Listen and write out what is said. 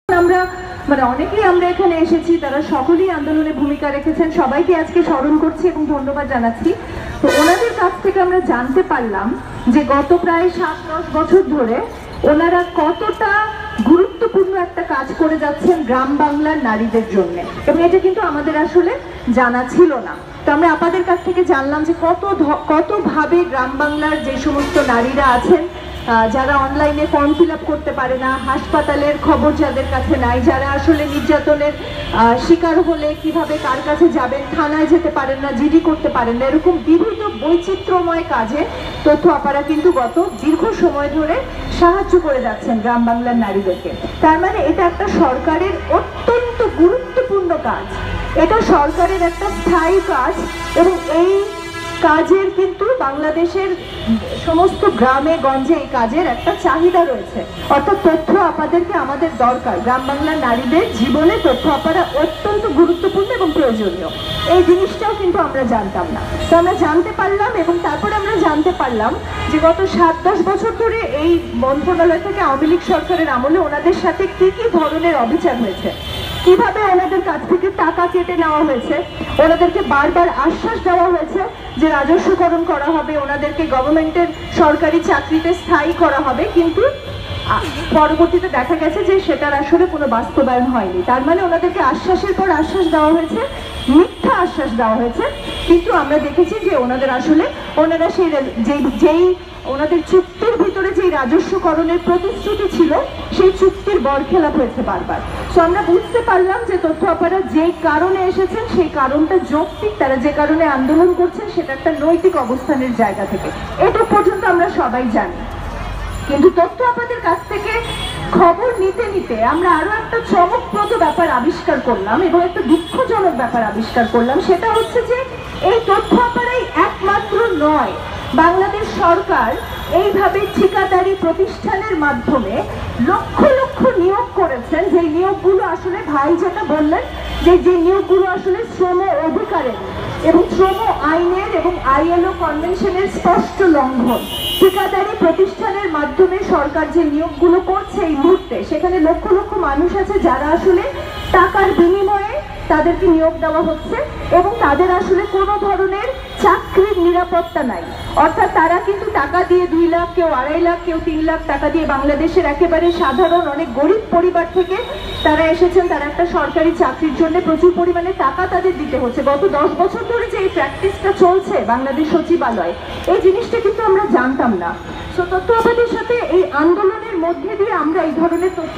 আমরা মানে অনেকেই আমরা এখানে এসেছি, তারা সকলেই আন্দোলনে ভূমিকা রেখেছেন, সবাইকে আজকে স্মরণ করছি এবং ধন্যবাদ জানাচ্ছি। তো ওনাদের কাছ থেকে আমরা জানতে পারলাম যে গত প্রায় 7-10 বছর ধরে ওনারা কতটা গুরুত্বপূর্ণ একটা কাজ করে যাচ্ছেন গ্রাম বাংলার নারীদের জন্য, এবং এটা কিন্তু আমাদের আসলে জানা ছিল না। তো আমরা আপনাদের কাছ থেকে জানলাম যে কতভাবে গ্রাম বাংলার যে সমস্ত নারীরা আছেন, যারা অনলাইনে ফর্ম ফিল আপ করতে পারে না, হাসপাতালের খবর যাদের কাছে নাই, যারা আসলে নির্যাতনের শিকার হলে কিভাবে কার কাছে যাবেন, থানায় যেতে পারেন না, জিডি করতে পারেন না, এরকম বিভিন্ন বৈচিত্র্যময় কাজে তথ্য আপারা কিন্তু গত দীর্ঘ সময় ধরে সাহায্য করে যাচ্ছেন গ্রাম বাংলার নারীদেরকে। তার মানে এটা একটা সরকারের অত্যন্ত গুরুত্বপূর্ণ কাজ, এটা সরকারের একটা স্থায়ী কাজ, এবং এই কাজের কিন্তু বাংলাদেশের সমস্ত গ্রামে গঞ্জে এই কাজের একটা চাহিদা রয়েছে। অর্থাৎ তথ্য আপাদেরকে আমাদের দরকার, গ্রাম বাংলার নারীদের জীবনে তথ্য আপারা অত্যন্ত গুরুত্বপূর্ণ এবং প্রয়োজনীয়। এই জিনিসটাও কিন্তু আমরা জানতাম না, তো আমরা জানতে পারলাম। এবং তারপরে আমরা জানতে পারলাম যে গত 7-10 বছর ধরে এই মন্ত্রণালয় থেকে আওয়ামী লীগ সরকারের আমলে ওনাদের সাথে কি কি ধরনের অবিচার হয়েছে, কিভাবে ওনাদের কাছ থেকে টাকা কেটে নেওয়া হয়েছে, ওনাদেরকে বারবার আশ্বাস দেওয়া হয়েছে যে রাজস্বকরণ করা হবে, ওনাদেরকে গভর্নমেন্টের সরকারি চাকরিতে স্থায়ী করা হবে, কিন্তু পরবর্তীতে দেখা গেছে যে সেটার আসলে কোনো বাস্তবায়ন হয়নি। তার মানে ওনাদেরকে আশ্বাসের পর আশ্বাস দেওয়া হয়েছে, মিথ্যা আশ্বাস দেওয়া হয়েছে, কিন্তু আমরা দেখেছি যে ওনাদের আসলে ওনারা সেই যেই ওনাদের চুক্তির ভিতরে যে রাজস্বকরণের প্রতিশ্রুতি ছিল সেই চুক্তির বরখেলাপ হয়েছে বারবার। তো আমরা বুঝতে পারলাম যে তথ্য আপারা যে কারণে এসেছেন সেই কারণটা যৌক্তিক, তারা যে কারণে আন্দোলন করছেন সেটা একটা নৈতিক অবস্থানের জায়গা থেকে, এটা পর্যন্ত আমরা সবাই জানি। কিন্তু তথ্য আপাদের কাছ থেকে খবর নিতে নিতে আমরা আরো একটা চমকপ্রদ ব্যাপার আবিষ্কার করলাম এবং একটা দুঃখজনক ব্যাপার আবিষ্কার করলাম। সেটা হচ্ছে যে এই তথ্য আপারাই একমাত্র নয়, বাংলাদেশ সরকার এইভাবে ঠিকাদারি প্রতিষ্ঠানের মাধ্যমে লক্ষ লক্ষ নিয়োগ করেছেন, যে নিয়োগগুলো আসলে ভাই যেটা বললেন যে নিয়োগগুলো আসলে শ্রম অধিকারের এবং শ্রম আইনের এবং ILO কনভেনশনের স্পষ্ট লঙ্ঘন। ঠিকাদারি প্রতিষ্ঠানের মাধ্যমে সরকার যে নিয়োগগুলো করছে এই মুহূর্তে, সেখানে লক্ষ লক্ষ মানুষ আছে যারা আসলে টাকার বিনিময়ে তাদেরকে নিয়োগ দেওয়া হচ্ছে এবং তাদের আসলে কোনো ধরনের চাকরির নিরাপত্তা নাই। অর্থাৎ তারা কিন্তু টাকা দিয়ে 2 লাখ, কেউ 2.5 লাখ, কেউ 3 লাখ টাকা দিয়ে বাংলাদেশের একেবারে সাধারণ অনেক গরিব পরিবার থেকে তারা এসেছেন, তারা একটা সরকারি চাকরির জন্য প্রচুর পরিমাণে টাকা তাদের দিতে হচ্ছে। গত 10 বছর ধরে যে এই প্র্যাকটিসটা চলছে বাংলাদেশ সচিবালয়, এই জিনিসটা কিন্তু আমরা জানতাম না। তো তথ্য আপাদের সাথে এই আন্দোলনের মধ্যে দিয়ে আমরা এই ধরনের তথ্য